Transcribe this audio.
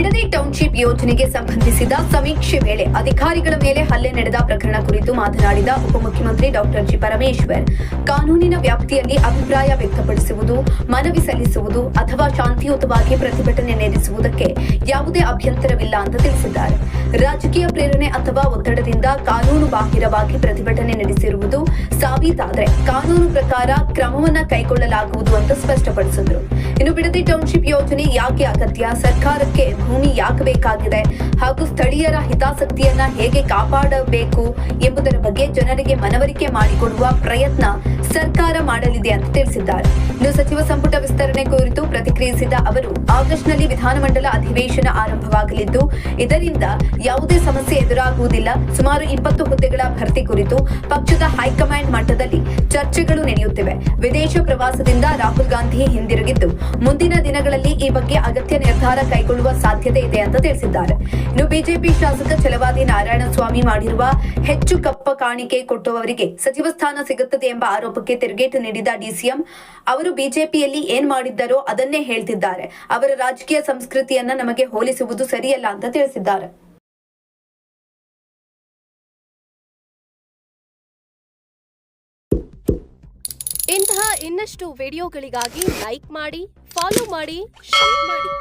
Bidadi township ಯೋಜನೆಗೆ ಸಂಬಂಧಿಸಿದ ಸಮೀಕ್ಷೆ ವೇಳೆ ಅಧಿಕಾರಿಗಳ ಮೇಲೆ ಹಲ್ಲೆ ನಡೆದ ಪ್ರಕರಣ ಕುರಿತು ಮಾತನಾಡಿದ ಉಪಮುಖ್ಯಮಂತ್ರಿ ಡಾಕ್ಟರ್ ಜಿ ಪರಮೇಶ್ವರ್, ಕಾನೂನಿನ ವ್ಯಾಪ್ತಿಯಲ್ಲಿ ಅಭಿಪ್ರಾಯ ವ್ಯಕ್ತಪಡಿಸುವುದು, ಮನವಿ ಸಲ್ಲಿಸುವುದು ಅಥವಾ ಶಾಂತಿಯುತವಾಗಿ ಪ್ರತಿಭಟನೆ ನಡೆಸುವುದಕ್ಕೆ ಯಾವುದೇ ಅಭ್ಯಂತರವಿಲ್ಲ ಅಂತ ತಿಳಿಸಿದ್ದಾರೆ. ರಾಜಕೀಯ ಪ್ರೇರಣೆ ಅಥವಾ ಒತ್ತಡದಿಂದ ಕಾನೂನು ಬಾಹಿರವಾಗಿ ಪ್ರತಿಭಟನೆ ನಡೆಸಿರುವುದು ಸಾಬೀತಾದರೆ ಕಾನೂನು ಪ್ರಕಾರ ಕ್ರಮವನ್ನು ಕೈಗೊಳ್ಳಲಾಗುವುದು ಅಂತ ಸ್ಪಷ್ಟಪಡಿಸಿದರು. ಇನ್ನು ಬಿಡದಿ ಟೌನ್ಶಿಪ್ ಯೋಜನೆ ಯಾಕೆ ಅಗತ್ಯ, ಸರ್ಕಾರಕ್ಕೆ ಭೂಮಿ ಯಾಕೆ ಬೇಕಾಗಿದೆ ಹಾಗೂ ಸ್ಥಳೀಯರ ಹಿತಾಸಕ್ತಿಯನ್ನ ಹೇಗೆ ಕಾಪಾಡಬೇಕು ಎಂಬುದರ ಬಗ್ಗೆ ಜನರಿಗೆ ಮನವರಿಕೆ ಮಾಡಿಕೊಡುವ ಪ್ರಯತ್ನ ಸರ್ಕಾರ ಮಾಡಲಿದೆ ಅಂತ ತಿಳಿಸಿದ್ದಾರೆ. ಇನ್ನು ಸಚಿವ ಸಂಪುಟ ವಿಸ್ತರಣೆ ಕುರಿತು ಪ್ರತಿಕ್ರಿಯಿಸಿದ ಅವರು, ಆಗಸ್ಟ್ನಲ್ಲಿ ವಿಧಾನಮಂಡಲ ಅಧಿವೇಶನ ಆರಂಭವಾಗಲಿದ್ದು ಇದರಿಂದ ಯಾವುದೇ ಸಮಸ್ಯೆ ಎದುರಾಗುವುದಿಲ್ಲ. ಸುಮಾರು 20 ಹುದ್ದೆಗಳ ಭರ್ತಿ ಕುರಿತು ಪಕ್ಷದ ಹೈಕಮಾಂಡ್ ಮಟ್ಟದಲ್ಲಿ ಚರ್ಚೆಗಳು ನಡೆಯುತ್ತಿವೆ. ವಿದೇಶ ಪ್ರವಾಸದಿಂದ ರಾಹುಲ್ ಗಾಂಧಿ ಹಿಂದಿರುಗಿದ್ದು ಮುಂದಿನ ದಿನಗಳಲ್ಲಿ ಈ ಬಗ್ಗೆ ಅಗತ್ಯ ನಿರ್ಧಾರ ಕೈಗೊಳ್ಳುವ ಸಾಧ್ಯತೆ ಇದೆ ಅಂತ ತಿಳಿಸಿದ್ದಾರೆ. ಇನ್ನು ಬಿಜೆಪಿ ಶಾಸಕ ಛಲವಾದಿ ನಾರಾಯಣಸ್ವಾಮಿ ಮಾಡಿರುವ ಹೆಚ್ಚು ಕಪ್ಪ ಕಾಣಿಕೆ ಕೊಟ್ಟವರಿಗೆ ಸಚಿವ ಸ್ಥಾನ ಸಿಗುತ್ತದೆ ಎಂಬ ಆರೋಪಕ್ಕೆ ತಿರುಗೇಟು ನೀಡಿದ ಡಿಸಿಎಂ, ಅವರು ಬಿಜೆಪಿಯಲ್ಲಿ ಏನ್ ಮಾಡಿದ್ದಾರೋ ಅದನ್ನೇ ಹೇಳ್ತಿದ್ದಾರೆ. ಅವರ ರಾಜಕೀಯ ಸಂಸ್ಕೃತಿಯನ್ನ ನಮಗೆ ಹೋಲಿಸುವುದು ಸರಿಯಲ್ಲ ಅಂತ ತಿಳಿಸಿದ್ದಾರೆ. ಇಂತಹ ಇನ್ನಷ್ಟು ವಿಡಿಯೋಗಳಿಗಾಗಿ ಲೈಕ್ ಮಾಡಿ, ಫಾಲೋ ಮಾಡಿ, ಶೇರ್ ಮಾಡಿ.